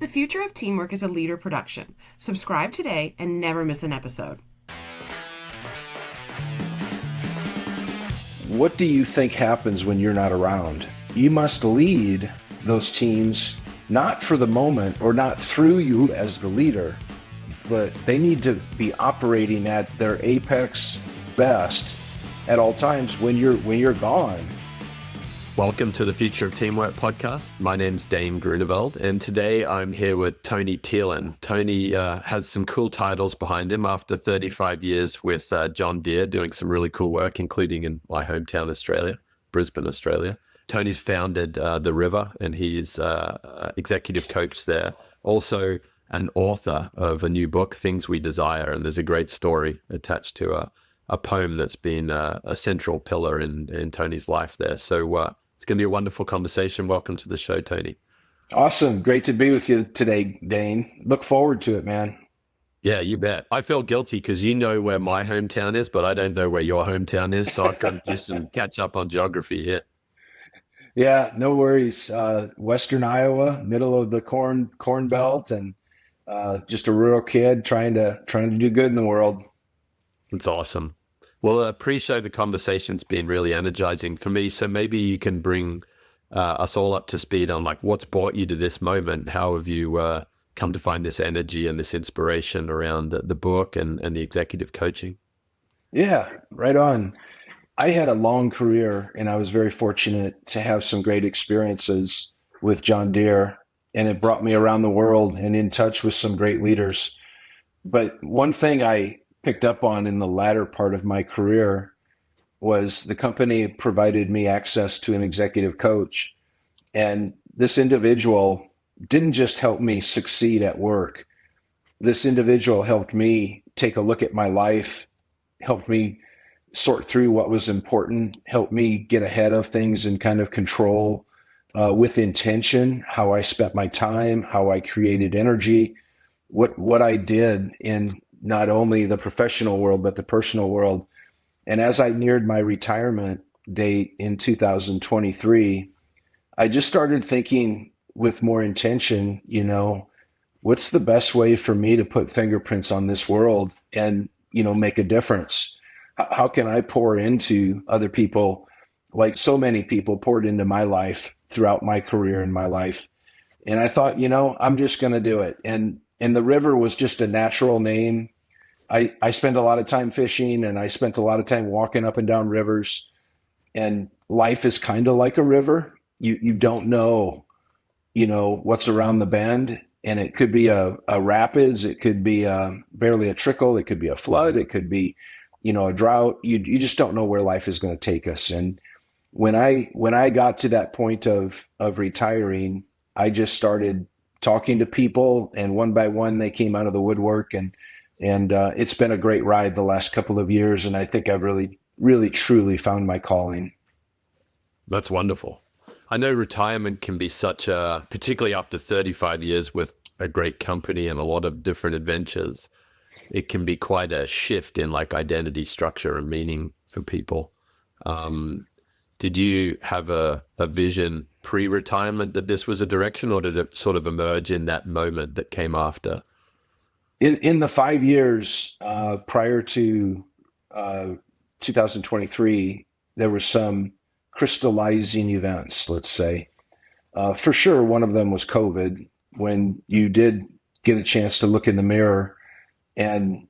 The Future of Teamwork is a Leader production. Subscribe today and never miss an episode. What do you think happens when you're not around? You must lead those teams not for the moment or not through you as the leader, but they need to be operating at their apex best at all times when you're gone. Welcome to the Future of Teamwork podcast. My name's Dane Groeneveld, and today I'm here with Tony Thelen. Tony has some cool titles behind him after 35 years with John Deere, doing some really cool work, including in my hometown, Australia, Brisbane, Australia. Tony's founded The River, and he's executive coach there. Also an author of a new book, Things We Desire, and there's a great story attached to a poem that's been a central pillar in Tony's life there. So it's going to be a wonderful conversation. Welcome to the show, Tony. Awesome. Great to be with you today, Dane. Look forward to it, man. Yeah, you bet. I feel guilty because you know where my hometown is, but I don't know where your hometown is. So I've got to do some catch up on geography here. Yeah, no worries. Western Iowa, middle of the corn belt, and just a rural kid trying to do good in the world. It's awesome. Well, pre-show the conversation's been really energizing for me. So maybe you can bring us all up to speed on like what's brought you to this moment. How have you come to find this energy and this inspiration around the book and the executive coaching? Yeah, right on. I had a long career, and I was very fortunate to have some great experiences with John Deere, and it brought me around the world and in touch with some great leaders. But one thing I picked up on in the latter part of my career was the company provided me access to an executive coach. And this individual didn't just help me succeed at work. This individual helped me take a look at my life, helped me sort through what was important, helped me get ahead of things and kind of control with intention how I spent my time, how I created energy, what I did in not only the professional world, but the personal world. And as I neared my retirement date in 2023, I just started thinking with more intention, what's the best way for me to put fingerprints on this world and, make a difference? How can I pour into other people like so many people poured into my life throughout my career and my life? And I thought, I'm just going to do it. And The River was just a natural name. I spent a lot of time fishing, and I spent a lot of time walking up and down rivers, and life is kind of like a river. You don't know, what's around the bend, and it could be a rapids. It could be barely a trickle. It could be a flood. It could be, a drought. You just don't know where life is going to take us. And when I got to that point of retiring, I just started talking to people, and one by one they came out of the woodwork, and it's been a great ride the last couple of years. And I think I've really, really, truly found my calling. That's wonderful. I know retirement can be particularly after 35 years with a great company and a lot of different adventures, it can be quite a shift in like identity structure and meaning for people. Did you have a vision pre-retirement that this was a direction, or did it sort of emerge in that moment that came after? In the 5 years prior to 2023, there were some crystallizing events, let's say. For sure, one of them was COVID, when you did get a chance to look in the mirror and,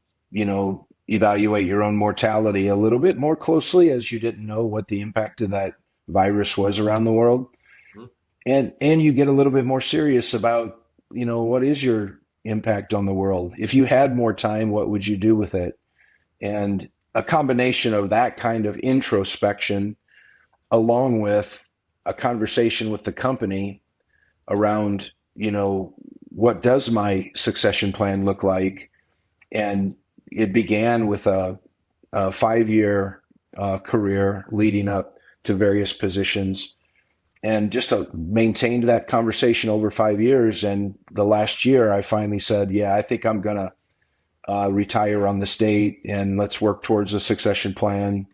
evaluate your own mortality a little bit more closely, as you didn't know what the impact of that virus was around the world. And you get a little bit more serious about, what is your impact on the world? If you had more time, what would you do with it? And a combination of that kind of introspection, along with a conversation with the company around, what does my succession plan look like? And it began with a 5-year career leading up to various positions, and just maintained that conversation over 5 years. And the last year, I finally said, yeah, I think I'm going to retire on this date, and let's work towards a succession plan.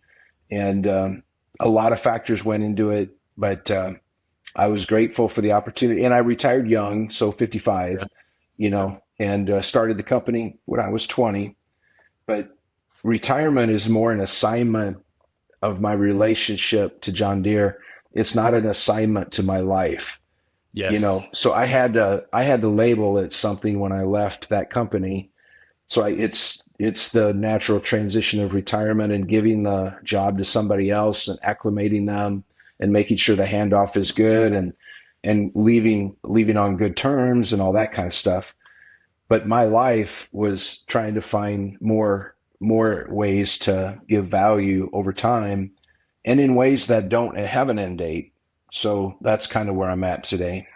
And a lot of factors went into it, but I was grateful for the opportunity, and I retired young, so 55, Yeah. and started the company when I was 20. But retirement is more an assignment of my relationship to John Deere. It's not an assignment to my life, Yes. So I had to label it something when I left that company. So it's the natural transition of retirement and giving the job to somebody else and acclimating them and making sure the handoff is good and leaving on good terms and all that kind of stuff. But my life was trying to find more ways to give value over time and in ways that don't have an end date. So that's kind of where I'm at today.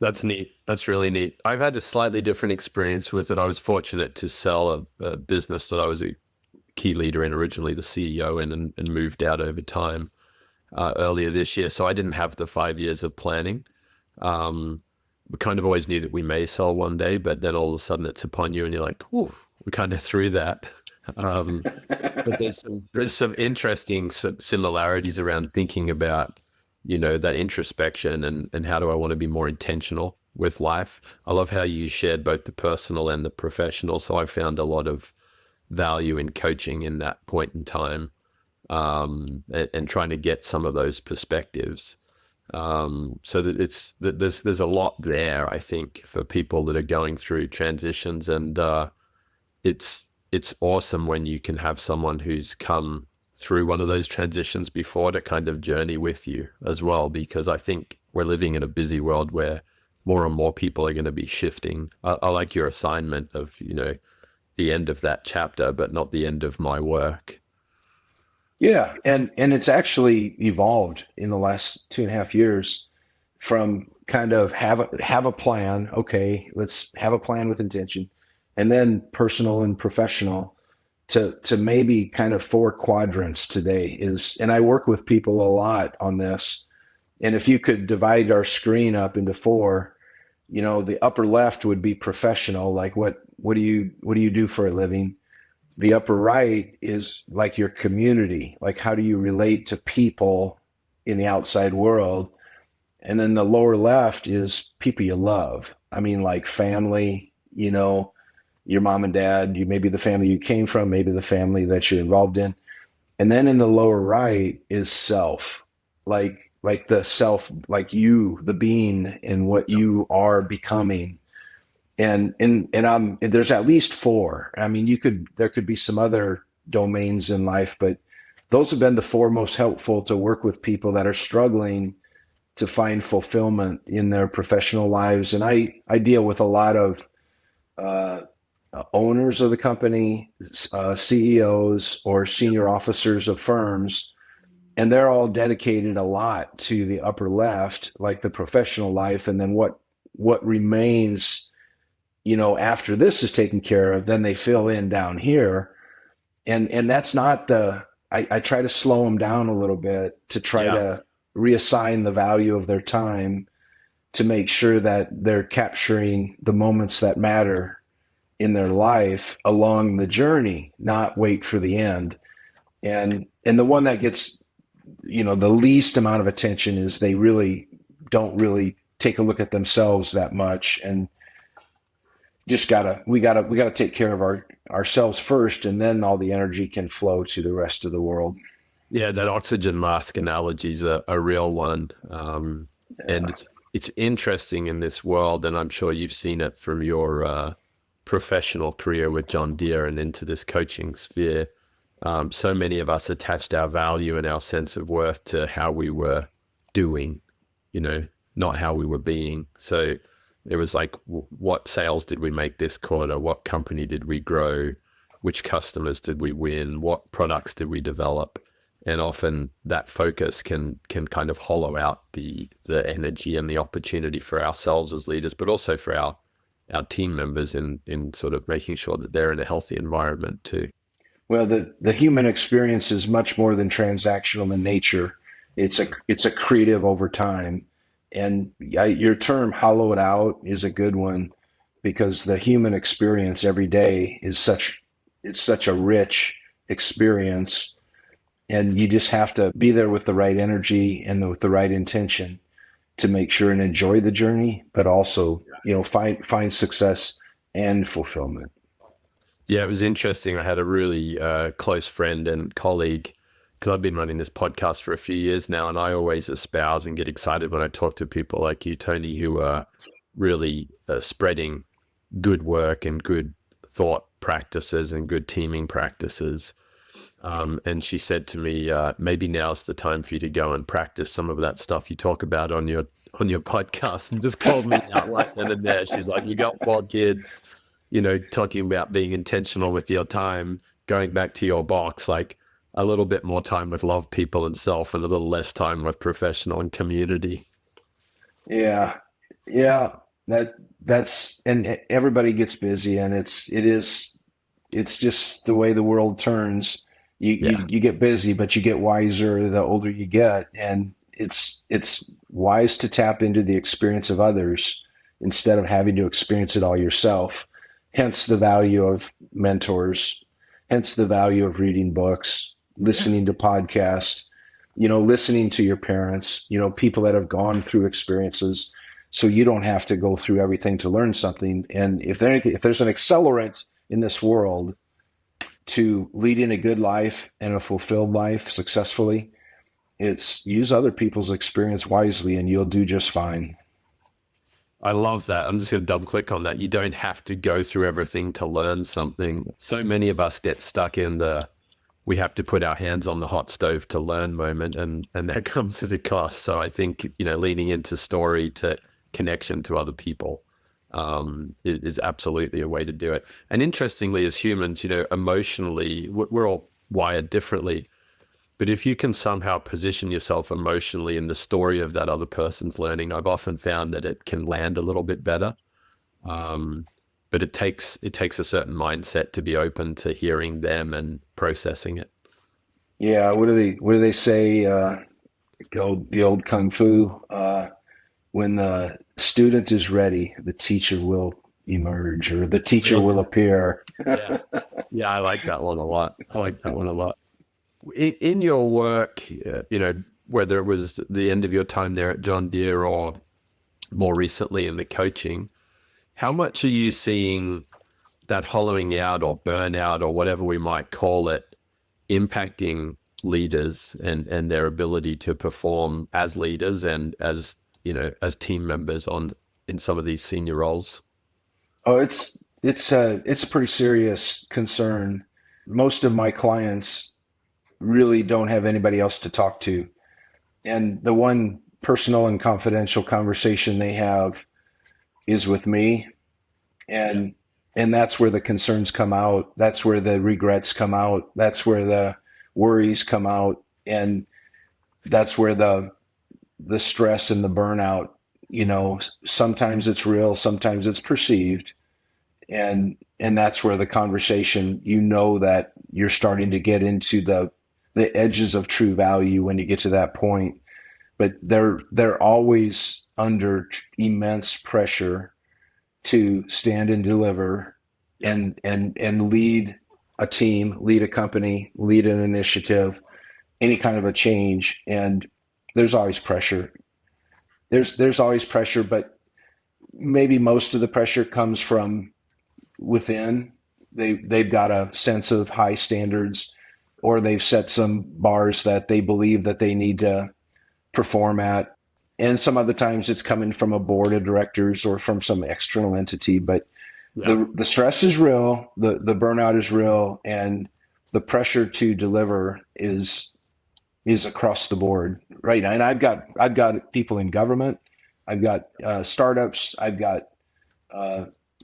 That's neat. That's really neat. I've had a slightly different experience with it. I was fortunate to sell a business that I was a key leader in, originally the CEO in, and moved out over time earlier this year. So I didn't have the 5 years of planning. We kind of always knew that we may sell one day, but then all of a sudden it's upon you and you're like, "Ooh, we kind of threw that." But there's some interesting similarities around thinking about, that introspection and how do I want to be more intentional with life. I love how you shared both the personal and the professional. So I found a lot of value in coaching in that point in time, and trying to get some of those perspectives. So that there's a lot there, I think, for people that are going through transitions, and it's awesome when you can have someone who's come through one of those transitions before to kind of journey with you as well, because I think we're living in a busy world where more and more people are going to be shifting. I like your assignment of, the end of that chapter, but not the end of my work. Yeah, and it's actually evolved in the last 2.5 years from kind of have a plan. Okay, let's have a plan with intention, and then personal and professional to maybe kind of four quadrants today is. And I work with people a lot on this. And if you could divide our screen up into four, the upper left would be professional, like what do you do for a living? The upper right is like your community, like how do you relate to people in the outside world? And then the lower left is people you love. I mean, like family, your mom and dad, you maybe the family you came from, maybe the family that you're involved in. And then in the lower right is self, like the self, like you, the being, and what you are becoming. And there's at least four. I mean, there could be some other domains in life, but those have been the four most helpful to work with people that are struggling to find fulfillment in their professional lives. And I deal with a lot of uh, owners of the company, CEOs, or senior officers of firms, and they're all dedicated a lot to the upper left, like the professional life, and then what remains, after this is taken care of, then they fill in down here, and that's not the. I try to slow them down a little bit to try Yeah. to reassign the value of their time to make sure that they're capturing the moments that matter in their life along the journey, not wait for the end. And the one that gets, the least amount of attention is they really don't really take a look at themselves that much, and just we gotta take care of ourselves first, and then all the energy can flow to the rest of the world. Yeah, that oxygen mask analogy is a real one. And it's interesting in this world, and I'm sure you've seen it from your professional career with John Deere and into this coaching sphere. So many of us attached our value and our sense of worth to how we were doing, not how we were being. So it was like, what sales did we make this quarter? What company did we grow? Which customers did we win? What products did we develop? And often that focus can kind of hollow out the energy and the opportunity for ourselves as leaders, but also for our team members in sort of making sure that they're in a healthy environment too. Well, the human experience is much more than transactional in nature. It's a creative over time, and your term "hollow it out" is a good one, because the human experience every day is such a rich experience, and you just have to be there with the right energy and with the right intention. to make sure and enjoy the journey, but also, find success and fulfillment. Yeah, it was interesting. I had a really close friend and colleague, because I've been running this podcast for a few years now, and I always espouse and get excited when I talk to people like you, Tony, who are really spreading good work and good thought practices and good teaming practices. And she said to me, maybe now's the time for you to go and practice some of that stuff you talk about on your podcast, and just called me out right then and there. She's like, you got 4 kids, talking about being intentional with your time, going back to your box, like a little bit more time with love, people, and self, and a little less time with professional and community. Yeah. Yeah. And everybody gets busy, and it's just the way the world turns. You get busy, but you get wiser the older you get. And it's wise to tap into the experience of others instead of having to experience it all yourself. Hence the value of mentors, hence the value of reading books, listening to podcasts, listening to your parents, people that have gone through experiences, so you don't have to go through everything to learn something. And if there's an accelerant in this world to leading a good life and a fulfilled life successfully, it's use other people's experience wisely, and you'll do just fine. I love that. I'm just going to double click on that. You don't have to go through everything to learn something. So many of us get stuck in we have to put our hands on the hot stove to learn moment, and that comes at a cost. So I think, leaning into story to connection to other people is absolutely a way to do it. And interestingly, as humans, emotionally, we're all wired differently. But if you can somehow position yourself emotionally in the story of that other person's learning, I've often found that it can land a little bit better. But it takes a certain mindset to be open to hearing them and processing it. Yeah, what do they say? The old kung fu. When the student is ready, the teacher will emerge, or the teacher will appear. Yeah, I like that one a lot. In your work, whether it was the end of your time there at John Deere or more recently in the coaching, how much are you seeing that hollowing out or burnout or whatever we might call it impacting leaders and their ability to perform as leaders and as team members in some of these senior roles? Oh, it's a pretty serious concern. Most of my clients really don't have anybody else to talk to, and the one personal and confidential conversation they have is with me. And that's where the concerns come out. That's where the regrets come out. That's where the worries come out. And that's where the stress and the burnout, sometimes it's real, sometimes it's perceived. And that's where the conversation, that you're starting to get into the edges of true value when you get to that point. But they're always under immense pressure to stand and deliver and lead a team, lead a company, lead an initiative, any kind of a change. And there's always pressure. There's always pressure, but maybe most of the pressure comes from within. They've got a sense of high standards, or they've set some bars that they believe that they need to perform at. And some other times it's coming from a board of directors or from some external entity. But the stress is real, the burnout is real, and the pressure to deliver is across the board right now. And I've got people in government, I've got startups, I've got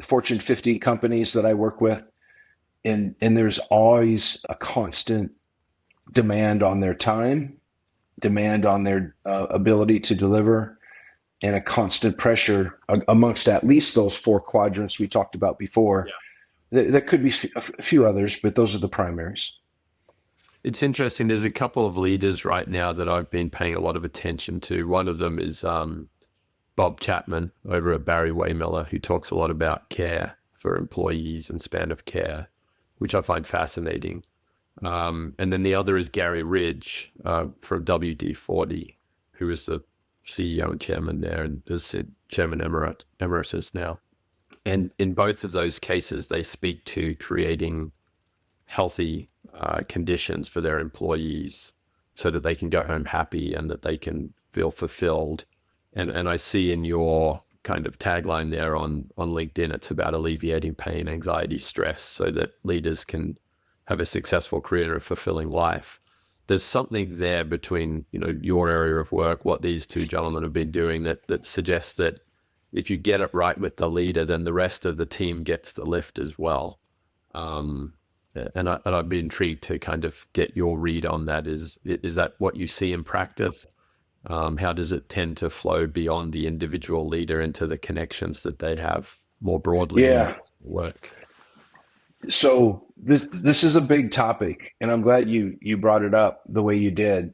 Fortune 50 companies that I work with, and there's always a constant demand on their time, demand on their ability to deliver, and a constant pressure amongst at least those 4 quadrants we talked about before. There could be a few others, but those are the primaries. It's interesting. There's a couple of leaders right now that I've been paying a lot of attention to. One of them is Bob Chapman over at Barry Waymiller, who talks a lot about care for employees and span of care, which I find fascinating. And then the other is Gary Ridge from WD-40, who is the CEO and chairman there, and is chairman emeritus now. And in both of those cases, they speak to creating healthy conditions for their employees so that they can go home happy and that they can feel fulfilled. And I see in your kind of tagline there on LinkedIn, it's about alleviating pain, anxiety, stress so that leaders can have a successful career and a fulfilling life. There's something there between, your area of work, what these two gentlemen have been doing that suggests that if you get it right with the leader, then the rest of the team gets the lift as well. And I'd be intrigued to kind of get your read on that. Is that what you see in practice? How does it tend to flow beyond the individual leader into the connections that they have more broadly in work? So this is a big topic, and I'm glad you brought it up the way you did.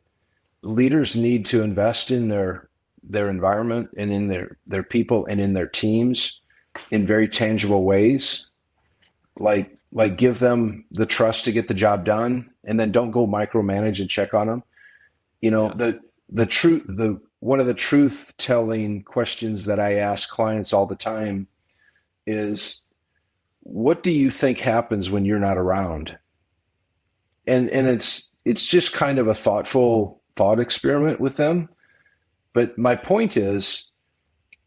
Leaders need to invest in their environment and in their people and in their teams in very tangible ways. Like give them the trust to get the job done, and then don't go micromanage and check on them. One of the truth telling questions that I ask clients all the time is, what do you think happens when you're not around? And it's just kind of a thoughtful thought experiment with them. But my point is,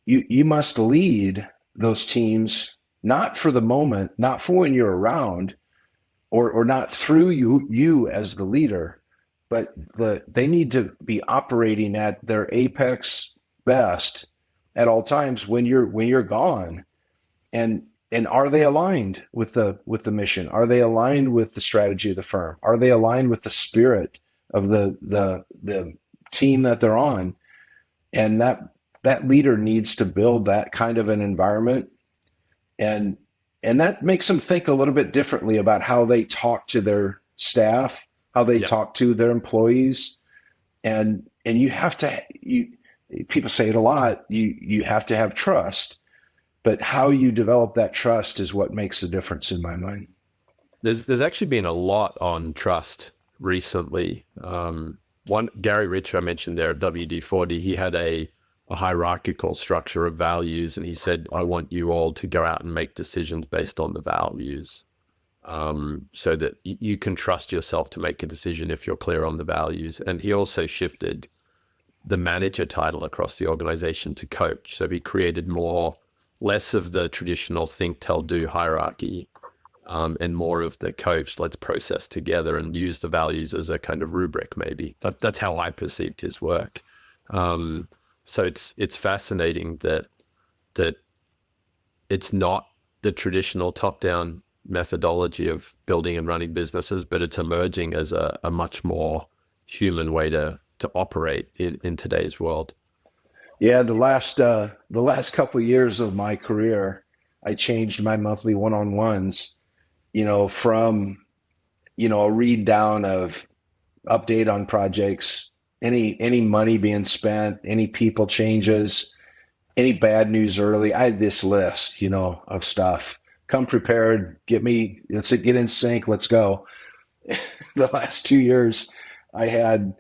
you must lead those teams, not for the moment, not for when you're around, or not through you as the leader, but they need to be operating at their apex best at all times when you're gone. And are they aligned with the mission? Are they aligned with the strategy of the firm? Are they aligned with the spirit of the team that they're on? And that leader needs to build that kind of an environment, and that makes them think a little bit differently about how they talk to their staff, how they talk to their employees, and you have to. People say it a lot. You have to have trust. But how you develop that trust is what makes the difference in my mind. There's actually been a lot on trust recently. Gary Rich, I mentioned there at WD-40, he had a hierarchical structure of values, and he said, I want you all to go out and make decisions based on the values, so that you can trust yourself to make a decision if you're clear on the values. And he also shifted the manager title across the organization to coach. So he created less of the traditional think, tell, do hierarchy, and more of the coach, let's process together and use the values as a kind of rubric, maybe. That's how I perceived his work. So it's fascinating that it's not the traditional top-down methodology of building and running businesses, but it's emerging as a much more human way to operate in today's world. Yeah, the last couple of years of my career, I changed my monthly one-on-ones, from, a read down of update on projects, any money being spent, any people changes, any bad news early. I had this list, of stuff. Come prepared, let's get in sync, let's go. The last 2 years I had,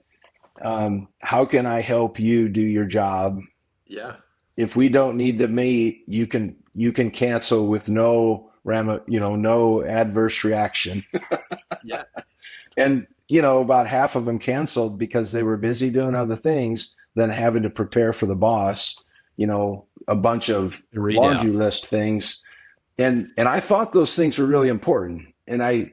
how can I help you do your job? Yeah. If we don't need to meet, you can cancel with no adverse reaction. Yeah. And about half of them canceled because they were busy doing other things than having to prepare for the boss, a bunch of laundry list things. And I thought those things were really important. And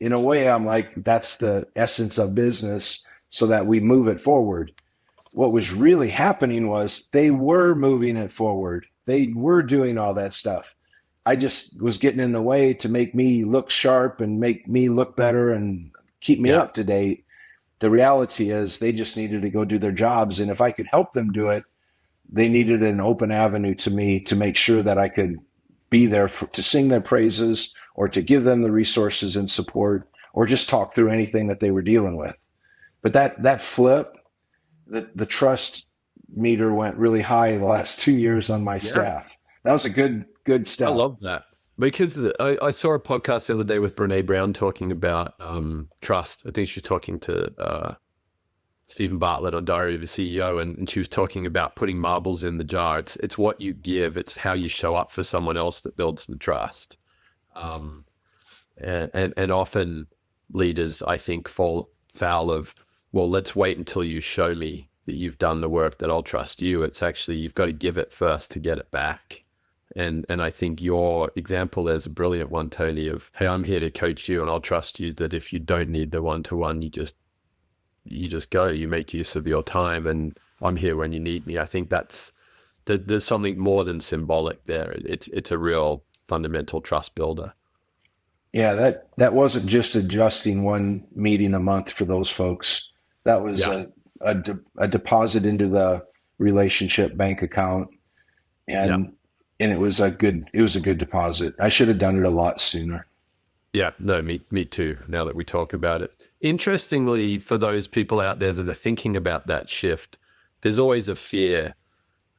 in a way, I'm like, that's the essence of business, so that we move it forward. What was really happening was they were moving it forward. They were doing all that stuff. I just was getting in the way to make me look sharp and make me look better and keep me up to date. The reality is they just needed to go do their jobs. And if I could help them do it, they needed an open avenue to me to make sure that I could be there to sing their praises, or to give them the resources and support, or just talk through anything that they were dealing with. But that flip, the trust meter went really high the last 2 years on my staff. That was a good step. I love that, because I saw a podcast the other day with Brene Brown talking about trust. I think she's talking to Stephen Bartlett on Diary of a CEO, and she was talking about putting marbles in the jar. It's what you give, it's how you show up for someone else that builds the trust. And often leaders, I think, fall foul of, well, let's wait until you show me that you've done the work that I'll trust you. It's actually, you've got to give it first to get it back. And I think your example is a brilliant one, Tony, of, hey, I'm here to coach you and I'll trust you that if you don't need the one-to-one, you just go, you make use of your time, and I'm here when you need me. I think there's something more than symbolic there. It's a real fundamental trust builder. Yeah, that wasn't just adjusting one meeting a month for those folks. That was a deposit into the relationship bank account, and it was a good deposit. I should have done it a lot sooner. Yeah, no, me too. Now that we talk about it, interestingly, for those people out there that are thinking about that shift, there's always a fear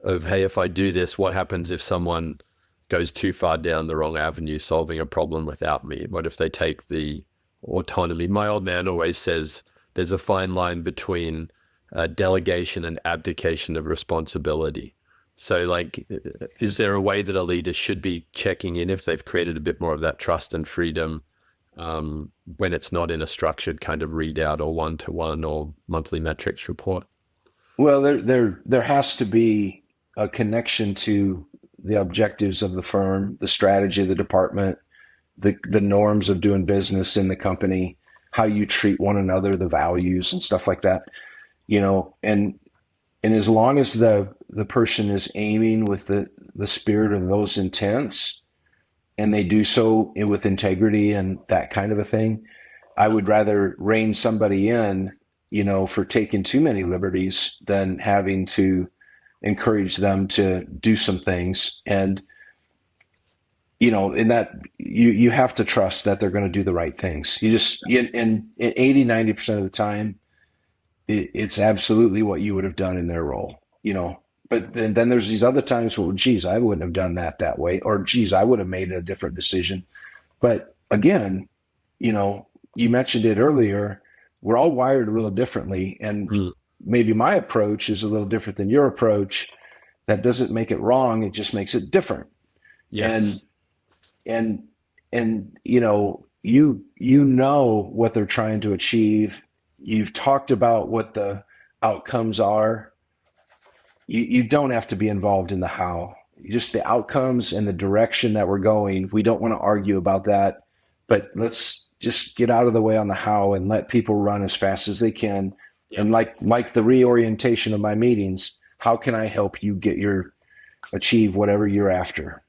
of, hey, if I do this, what happens if someone goes too far down the wrong avenue, solving a problem without me? What if they take the autonomy? My old man always says there's a fine line between delegation and abdication of responsibility. So, like, is there a way that a leader should be checking in if they've created a bit more of that trust and freedom when it's not in a structured kind of readout or one-to-one or monthly metrics report? Well, there has to be a connection to the objectives of the firm, the strategy of the department, the norms of doing business in the company, how you treat one another, the values and stuff like that, and as long as the person is aiming with the spirit of those intents, and they do so with integrity and that kind of a thing, I would rather rein somebody in, for taking too many liberties than having to encourage them to do some things. And, in that you have to trust that they're going to do the right things. In 80, 90% of the time, it's absolutely what you would have done in their role, but then there's these other times, well, geez, I wouldn't have done that way, or geez, I would have made a different decision. But again, you mentioned it earlier, we're all wired a little differently, and maybe my approach is a little different than your approach. That doesn't make it wrong. It just makes it different. Yes. And you know what they're trying to achieve. You've talked about what the outcomes are. You don't have to be involved in the how. Just the outcomes and the direction that we're going. We don't want to argue about that, but let's just get out of the way on the how and let people run as fast as they can. Yeah. And like the reorientation of my meetings, how can I help you achieve whatever you're after?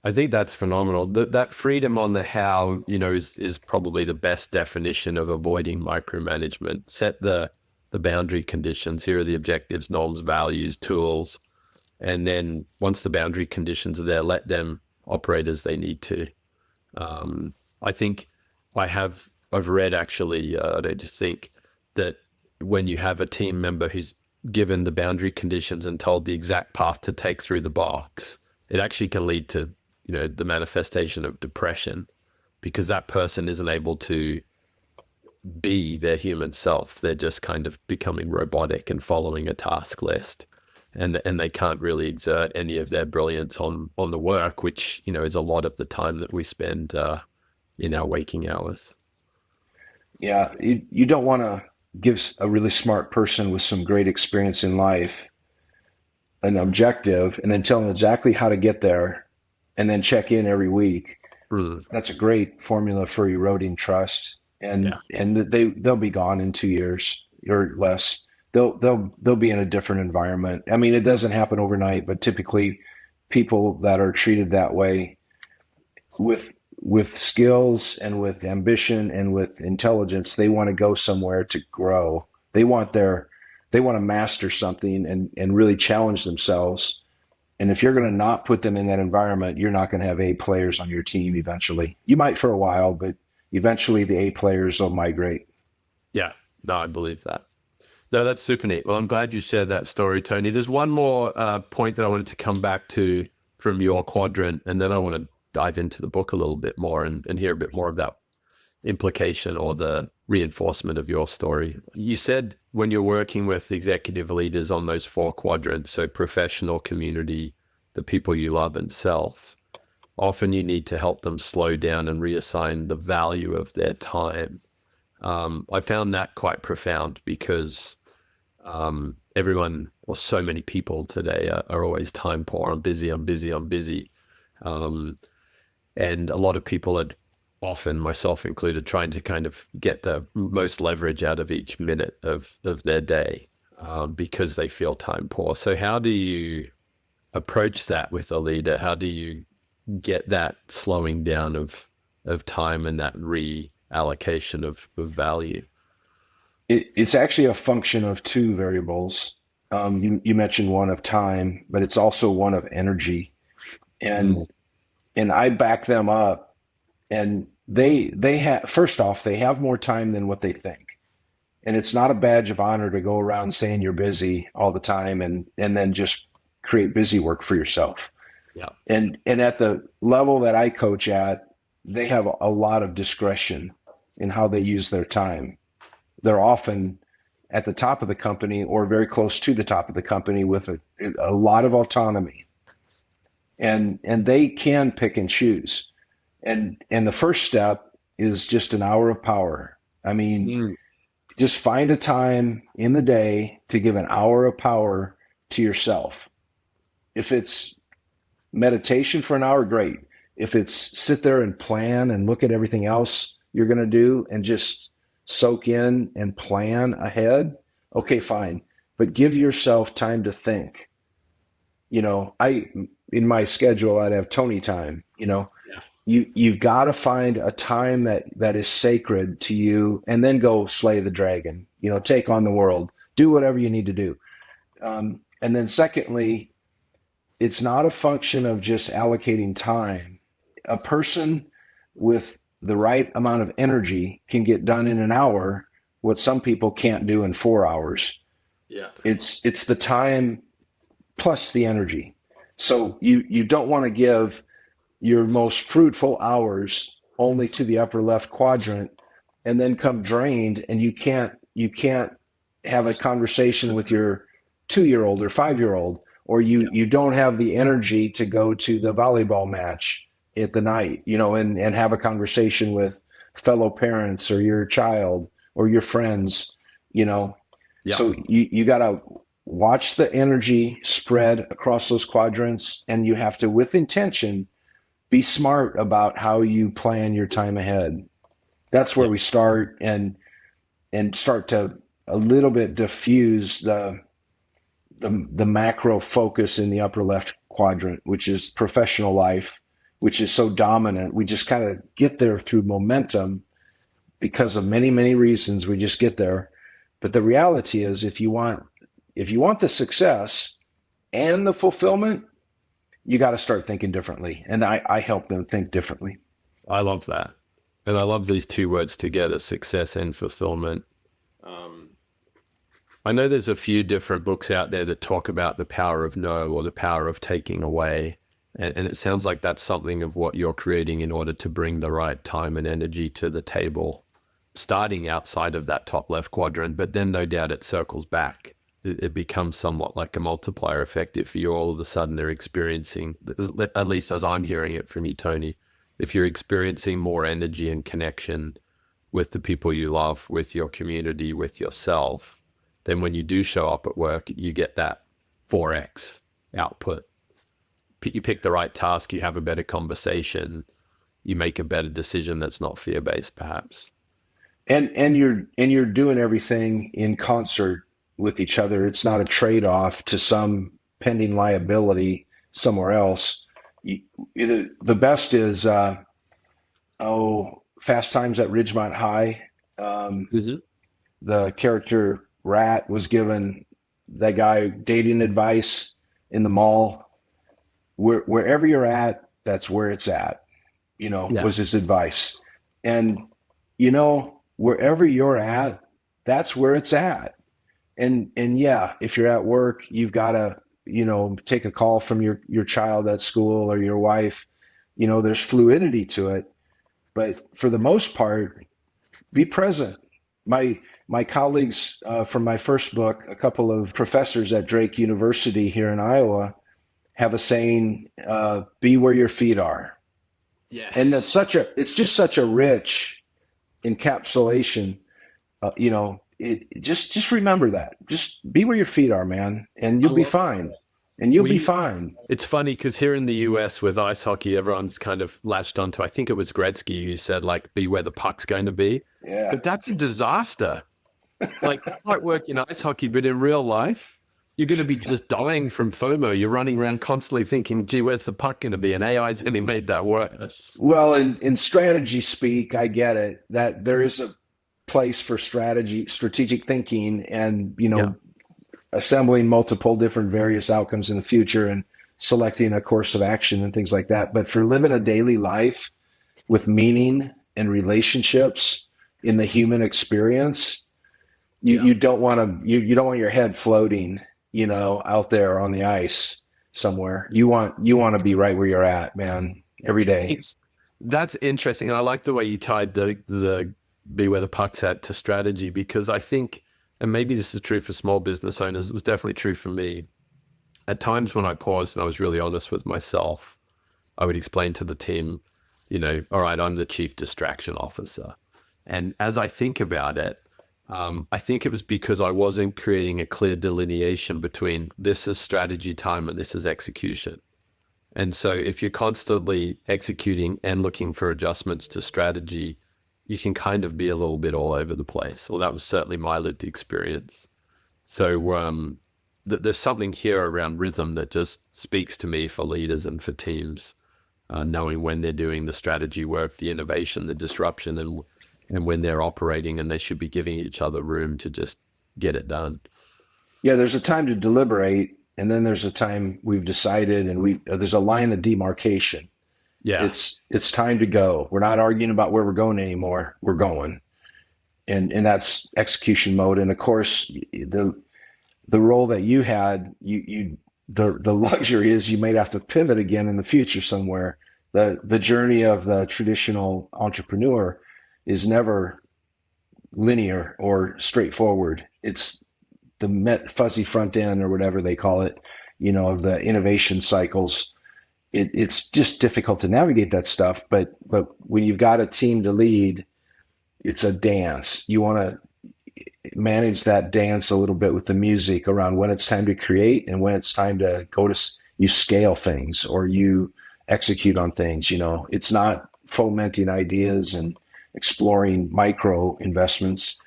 I think that's phenomenal. That freedom on the how, is probably the best definition of avoiding micromanagement. Set the boundary conditions. Here are the objectives, norms, values, tools. And then once the boundary conditions are there, let them operate as they need to. I think I've read actually, I just think that when you have a team member who's given the boundary conditions and told the exact path to take through the box, it actually can lead to, the manifestation of depression, because that person isn't able to be their human self. They're just kind of becoming robotic and following a task list, and they can't really exert any of their brilliance on the work, which, is a lot of the time that we spend in our waking hours. Yeah, you don't want to give a really smart person with some great experience in life an objective and then tell them exactly how to get there and then check in every week. That's a great formula for eroding trust. And they'll be gone in 2 years or less. They'll be in a different environment. I mean, it doesn't happen overnight, but typically people that are treated that way with skills and with ambition and with intelligence, they want to go somewhere to grow. They want to master something and really challenge themselves. And if you're going to not put them in that environment, you're not going to have A players on your team eventually. You might for a while, but eventually the A players will migrate. Yeah, no, I believe that. No, that's super neat. Well, I'm glad you shared that story, Tony. There's one more point that I wanted to come back to from your quadrant, and then I want to dive into the book a little bit more and hear a bit more of that. implication or the reinforcement of your story. You said when you're working with executive leaders on those 4 quadrants, so professional, community, the people you love, and self, often you need to help them slow down and reassign the value of their time. I found that quite profound because everyone, or so many people today are always time poor. I'm busy. And a lot of people are often, myself included, trying to kind of get the most leverage out of each minute of their day because they feel time poor. So how do you approach that with a leader? How do you get that slowing down of time and that reallocation of value? It's actually a function of 2 variables. You mentioned one of time, but it's also one of energy. And I back them up, and they have, first off, they have more time than what they think. And it's not a badge of honor to go around saying you're busy all the time and then just create busy work for yourself. Yeah. And at the level that I coach at, they have a lot of discretion in how they use their time. They're often at the top of the company or very close to the top of the company with a lot of autonomy. And they can pick and choose. And the first step is just an hour of power. I mean, just find a time in the day to give an hour of power to yourself. If it's meditation for an hour, great. If it's sit there and plan and look at everything else you're going to do and just soak in and plan ahead, okay, fine. But give yourself time to think. In my schedule, I'd have Tony time. You've got to find a time that is sacred to you, and then go slay the dragon. Take on the world. Do whatever you need to do. And then secondly, it's not a function of just allocating time. A person with the right amount of energy can get done in an hour what some people can't do in 4 hours. Yeah. It's the time plus the energy. So you don't want to give your most fruitful hours only to the upper left quadrant and then come drained, and you can't have a conversation with your 2-year-old or 5-year-old, or you don't have the energy to go to the volleyball match at the night, and have a conversation with fellow parents or your child or your friends, Yeah. So you got to watch the energy spread across those quadrants, and you have to, with intention, be smart about how you plan your time ahead. That's where we start and start to a little bit diffuse the macro focus in the upper left quadrant, which is professional life, which is so dominant. We just kind of get there through momentum because of many, many reasons. We just get there. But the reality is, if you want the success and the fulfillment, you got to start thinking differently. And I help them think differently. I love that. And I love these 2 words together, success and fulfillment. I know there's a few different books out there that talk about the power of no, or the power of taking away. And it sounds like that's something of what you're creating in order to bring the right time and energy to the table, starting outside of that top left quadrant, but then no doubt it circles back. It becomes somewhat like a multiplier effect if you all of a sudden are experiencing, at least as I'm hearing it from you, Tony, if you're experiencing more energy and connection with the people you love, with your community, with yourself, then when you do show up at work, you get that 4x output. You pick the right task, you have a better conversation, you make a better decision that's not fear-based, perhaps. And you're doing everything in concert with each other. It's not a trade-off to some pending liability somewhere else. The best is Fast Times at Ridgemont High. The character Rat was given that guy dating advice in the mall. Wherever you're at, that's where it's at, was his advice. And, wherever you're at, that's where it's at. And yeah, if you're at work, you've got to, take a call from your child at school or your wife. There's fluidity to it. But for the most part, Be present. My colleagues from my first book, a couple of professors at Drake University here in Iowa, have a saying: "Be where your feet are." Yes. And it's just such a rich encapsulation. Just remember that. Just be where your feet are, man, and you'll be fine. And you'll be fine. It's funny because here in the US with ice hockey, everyone's kind of latched onto, I think it was Gretzky who said, like, be where the puck's going to be. Yeah. But that's a disaster. Like, it might work in ice hockey, but in real life, you're going to be just dying from FOMO. You're running around constantly thinking, gee, where's the puck going to be? And AI's really made that worse. Well, in strategy speak, I get it, that there is a place for strategic thinking and, assembling multiple different various outcomes in the future and selecting a course of action and things like that. But for living a daily life with meaning and relationships in the human experience, you don't want your head floating, out there on the ice somewhere. You want to be right where you're at, man, every day. That's interesting. And I like the way you tied the be where the puck's at to strategy, because I think, and maybe this is true for small business owners, it was definitely true for me. At times when I paused and I was really honest with myself, I would explain to the team, all right, I'm the chief distraction officer. And as I think about it, I think it was because I wasn't creating a clear delineation between this is strategy time and this is execution. And so if you're constantly executing and looking for adjustments to strategy, you can kind of be a little bit all over the place. Well, that was certainly my lived experience. So there's something here around rhythm that just speaks to me for leaders and for teams, knowing when they're doing the strategy work, the innovation, the disruption, and when they're operating, and they should be giving each other room to just get it done. Yeah, there's a time to deliberate, and then there's a time we've decided, and there's a line of demarcation. Yeah, it's time to go. We're not arguing about where we're going anymore. We're going, and that's execution mode. And of course, the role that you had, the luxury is you might have to pivot again in the future somewhere. The journey of the traditional entrepreneur is never linear or straightforward. It's the fuzzy front end, or whatever they call it, of the innovation cycles. It's just difficult to navigate that stuff. But when you've got a team to lead, it's a dance. You want to manage that dance a little bit with the music around when it's time to create and when it's time to you scale things or you execute on things. It's not fomenting ideas and exploring micro investments.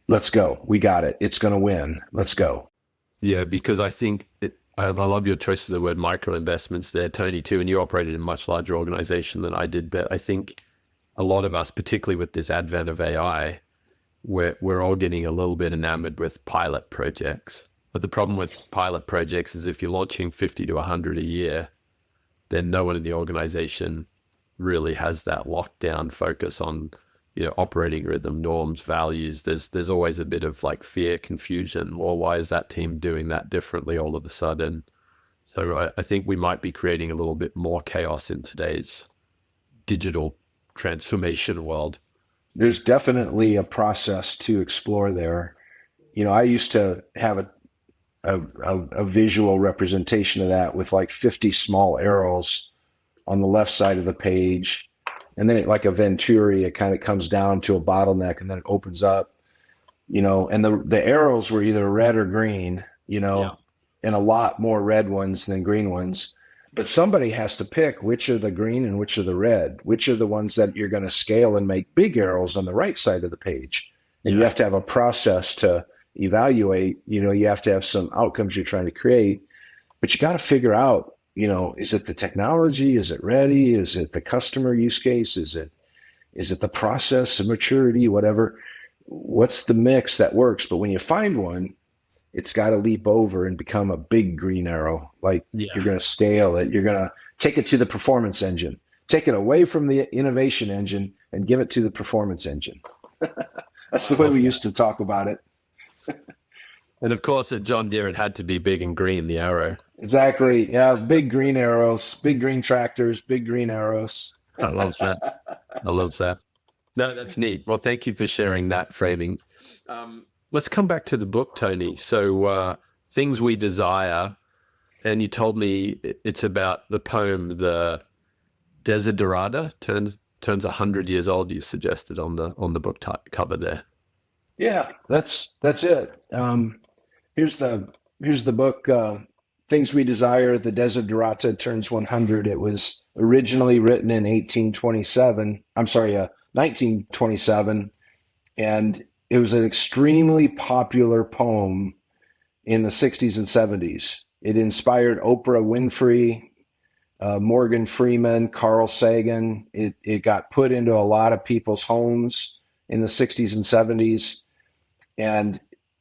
Let's go. We got it. It's going to win. Let's go. Yeah, because I think I love your choice of the word micro investments there, Tony, too. And you operated in a much larger organization than I did. But I think a lot of us, particularly with this advent of AI, we're all getting a little bit enamored with pilot projects. But the problem with pilot projects is if you're launching 50 to 100 a year, then no one in the organization really has that lockdown focus on operating rhythm, norms, values. There's always a bit of like fear, confusion. Well, why is that team doing that differently all of a sudden? So I think we might be creating a little bit more chaos in today's digital transformation world. There's definitely a process to explore there. I used to have a visual representation of that with like 50 small arrows on the left side of the page. And then like a Venturi, it kind of comes down to a bottleneck and then it opens up, and the arrows were either red or green, and a lot more red ones than green ones. But somebody has to pick which are the green and which are the red, which are the ones that you're going to scale and make big arrows on the right side of the page. And you have to have a process to evaluate, you have to have some outcomes you're trying to create, but you got to figure out, is it the technology? Is it ready? Is it the customer use case? Is it the process of maturity? Whatever. What's the mix that works? But when you find one, it's got to leap over and become a big green arrow. Like you're going to scale it. You're going to take it to the performance engine. Take it away from the innovation engine and give it to the performance engine. That's the way we used to talk about it. And of course, at John Deere, it had to be big and green, the arrow. Exactly. Yeah, big green arrows, big green tractors, big green arrows. I love that. I love that. No, that's neat. Well, thank you for sharing that framing. Let's come back to the book, Tony. So, Things We Desire, and you told me it's about the poem, the Desiderata turns 100 years old. You suggested on the book cover there. Yeah, that's it. Here's the book, Things We Desire, the Desiderata Turns 100. It was originally written in 1827. I'm sorry, 1927, and it was an extremely popular poem in the 60s and 70s. It inspired Oprah Winfrey, Morgan Freeman, Carl Sagan. It got put into a lot of people's homes in the 60s and 70s. And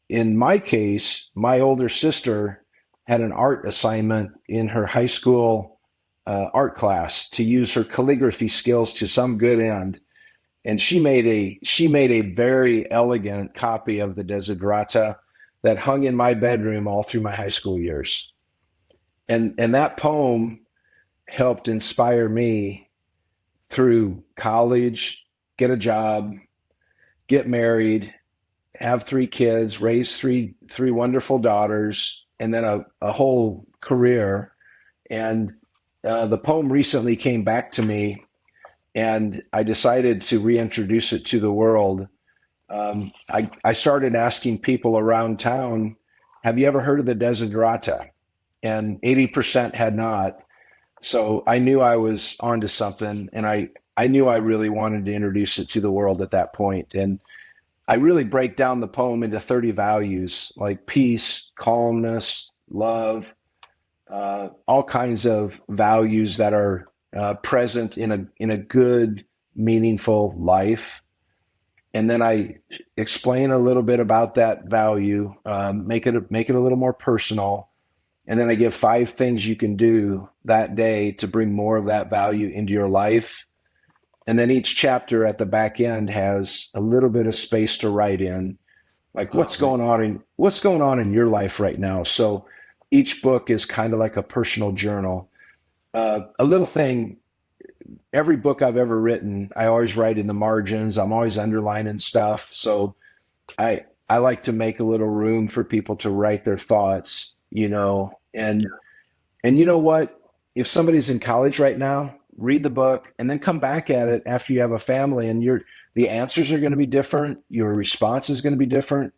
in my case, my older sister had an art assignment in her high school art class to use her calligraphy skills to some good end. And she made a very elegant copy of the Desiderata that hung in my bedroom all through my high school years. And that poem helped inspire me through college, get a job, get married, have 3 kids, raise three wonderful daughters, and then a whole career. And the poem recently came back to me, and I decided to reintroduce it to the world. I started asking people around town, have you ever heard of the Desiderata? And 80% had not. So I knew I was onto something, and I knew I really wanted to introduce it to the world at that point. And I really break down the poem into 30 values like peace, calmness, love, all kinds of values that are present in a good, meaningful life. And then I explain a little bit about that value, make it a little more personal. And then I give 5 things you can do that day to bring more of that value into your life. And then each chapter at the back end has a little bit of space to write in, like what's going on in your life right now. So each book is kind of like a personal journal. A little thing, every book I've ever written, I always write in the margins. I'm always underlining stuff. So I like to make a little room for people to write their thoughts, and you know what? If somebody's in college right now, read the book and then come back at it after you have a family, and the answers are going to be different. Your response is going to be different.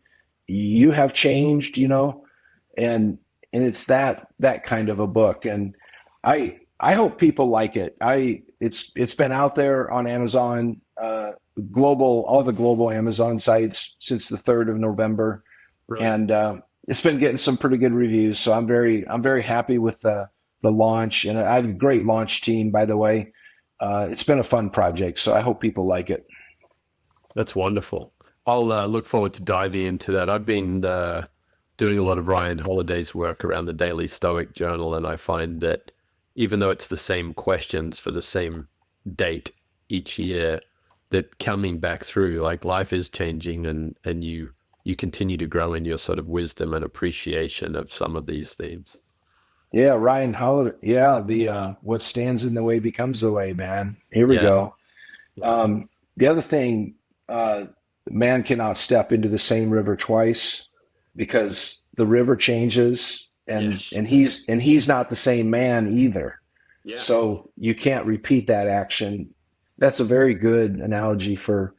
You have changed, and it's that kind of a book. And I hope people like it. It's been out there on Amazon, all the global Amazon sites since the 3rd of November. Right. And it's been getting some pretty good reviews. So I'm very happy with the launch, and I have a great launch team, by the way. It's been a fun project, so I hope people like it. That's wonderful. I'll look forward to diving into that. I've been doing a lot of Ryan Holiday's work around the Daily Stoic Journal, and I find that even though it's the same questions for the same date each year, that coming back through, like life is changing, and you continue to grow in your sort of wisdom and appreciation of some of these themes. Yeah, Ryan Holiday. Yeah, the what stands in the way becomes the way, man. Here we go. The other thing, man cannot step into the same river twice, because the river changes, and Yes. and he's not the same man either. Yeah. So you can't repeat that action. That's a very good analogy for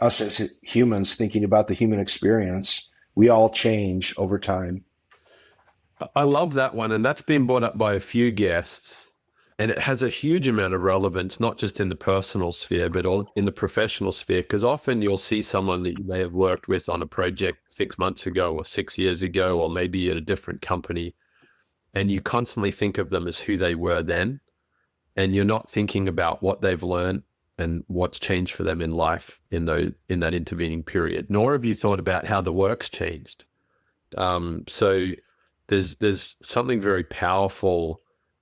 us as humans, thinking about the human experience. We all change over time. I love that one, and that's been brought up by a few guests, and it has a huge amount of relevance, not just in the personal sphere, but in the professional sphere, because often you'll see someone that you may have worked with on a project 6 months ago or 6 years ago, or maybe at a different company, and you constantly think of them as who they were then, and you're not thinking about what they've learned and what's changed for them in life in that intervening period, nor have you thought about how the work's changed. So there's something very powerful,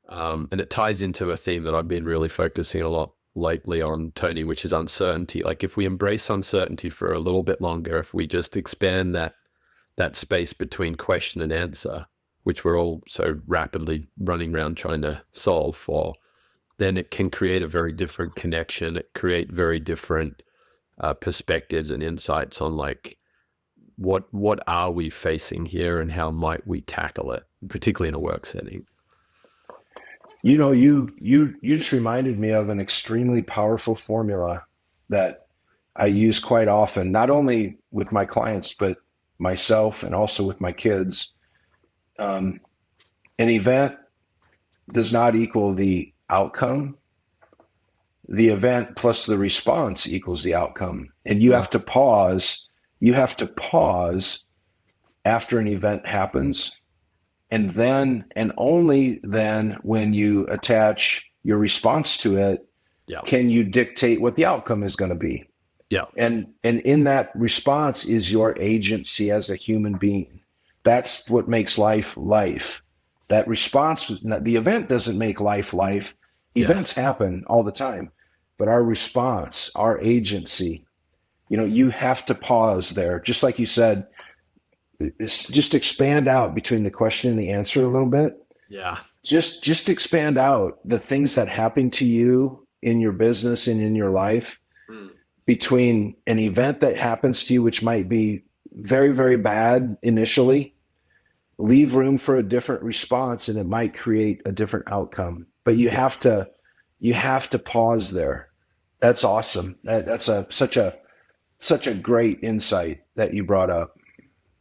and it ties into a theme that I've been really focusing a lot lately on, Tony, which is uncertainty. Like if we embrace uncertainty for a little bit longer, if we just expand that space between question and answer, which we're all so rapidly running around trying to solve for, then it can create a very different connection. It create very different perspectives and insights on like what are we facing here and how might we tackle it, particularly in a work setting. You know, you just reminded me of an extremely powerful formula that I use quite often, not only with my clients, but myself and also with my kids. An event does not equal the outcome. The event plus the response equals the outcome. And you have to pause. You have to pause after an event happens. And then, and only then, when you attach your response to it, can you dictate what the outcome is going to be. Yeah. And in that response is your agency as a human being. That's what makes life life. That response, the event doesn't make life life. Events happen all the time. But our response, our agency, you know, you have to pause there. Just like you said, just expand out between the question and the answer a little bit. Yeah. Just expand out the things that happen to you in your business and in your life between an event that happens to you, which might be very, very bad initially. Leave room for a different response and it might create a different outcome. But you have to pause there. That's awesome. That's such a great insight that you brought up.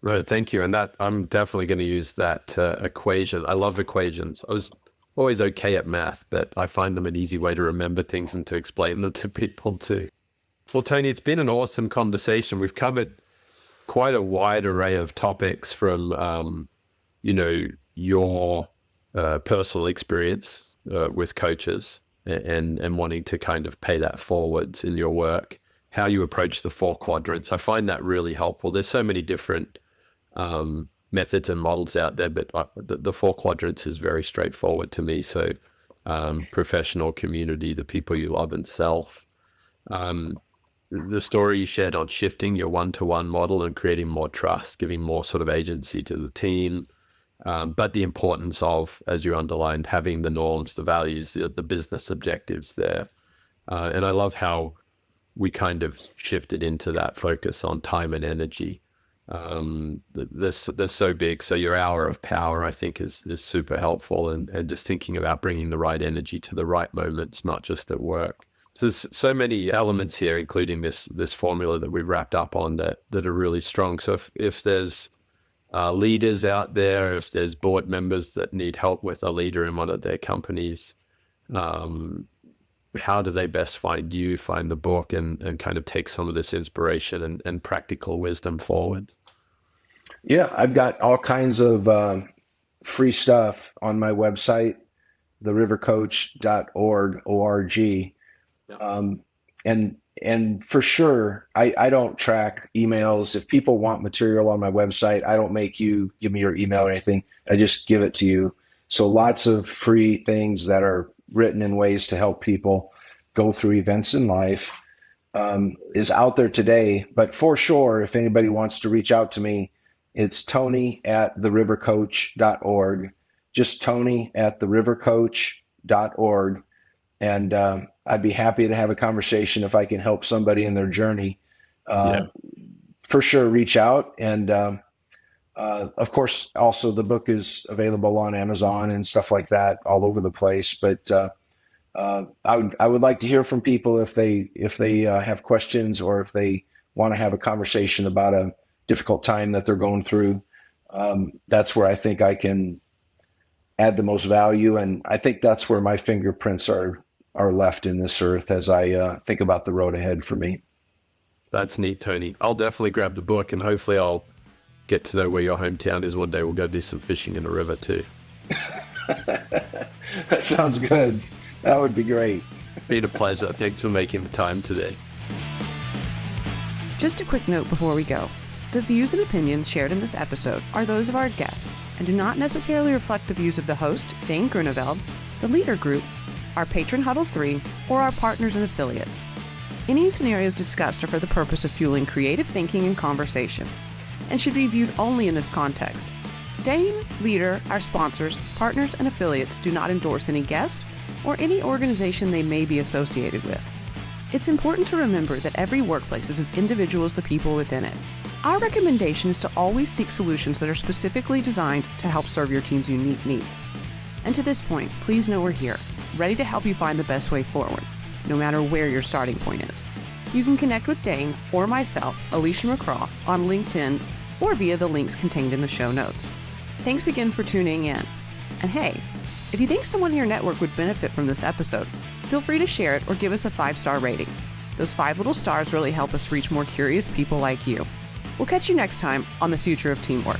Right, thank you. And that I'm definitely going to use that equation. I love equations. I was always okay at math, but I find them an easy way to remember things and to explain them to people too. Well, Tony, it's been an awesome conversation. We've covered quite a wide array of topics from, your personal experience with coaches and wanting to kind of pay that forwards in your work, how you approach the 4 quadrants. I find that really helpful. There's so many different methods and models out there, but the 4 quadrants is very straightforward to me. So professional, community, the people you love, and self. The story you shared on shifting your one-to-one model and creating more trust, giving more sort of agency to the team, but the importance of, as you underlined, having the norms, the values, the business objectives there. And I love how we kind of shifted into that focus on time and energy. They're so big. So your hour of power, I think, is super helpful, and just thinking about bringing the right energy to the right moments, not just at work. So there's so many elements here, including this formula that we've wrapped up on that are really strong. So if there's leaders out there, if there's board members that need help with a leader in one of their companies, how do they best find you, find the book, and kind of take some of this inspiration and practical wisdom forward? Yeah, I've got all kinds of free stuff on my website, therivercoach.org, O-R-G. And for sure, I don't track emails. If people want material on my website, I don't make you give me your email or anything. I just give it to you. So lots of free things that are written in ways to help people go through events in life is out there today. But for sure, if anybody wants to reach out to me, it's Tony@therivercoach.org. Just Tony@therivercoach.org. And I'd be happy to have a conversation if I can help somebody in their journey. For sure, reach out. And of course, also the book is available on Amazon and stuff like that all over the place. But I would like to hear from people if they have questions or if they want to have a conversation about a difficult time that they're going through. That's where I think I can add the most value. And I think that's where my fingerprints are left in this earth as I think about the road ahead for me. That's neat, Tony. I'll definitely grab the book, and hopefully I'll get to know where your hometown is one day. We'll go do some fishing in the river too. That sounds good. That would be great. Been a pleasure. Thanks for making the time today. Just a quick note before we go. The views and opinions shared in this episode are those of our guests and do not necessarily reflect the views of the host, Dane Groeneveld, the Leader Group, our patron Huddle 3, or our partners and affiliates. Any scenarios discussed are for the purpose of fueling creative thinking and conversation, and should be viewed only in this context. Dane, Leader, our sponsors, partners, and affiliates do not endorse any guest or any organization they may be associated with. It's important to remember that every workplace is as individual as the people within it. Our recommendation is to always seek solutions that are specifically designed to help serve your team's unique needs. And to this point, please know we're here, ready to help you find the best way forward, no matter where your starting point is. You can connect with Dane or myself, Alicia McCraw, on LinkedIn or via the links contained in the show notes. Thanks again for tuning in. And hey, if you think someone in your network would benefit from this episode, feel free to share it or give us a 5-star rating. Those 5 little stars really help us reach more curious people like you. We'll catch you next time on The Future of Teamwork.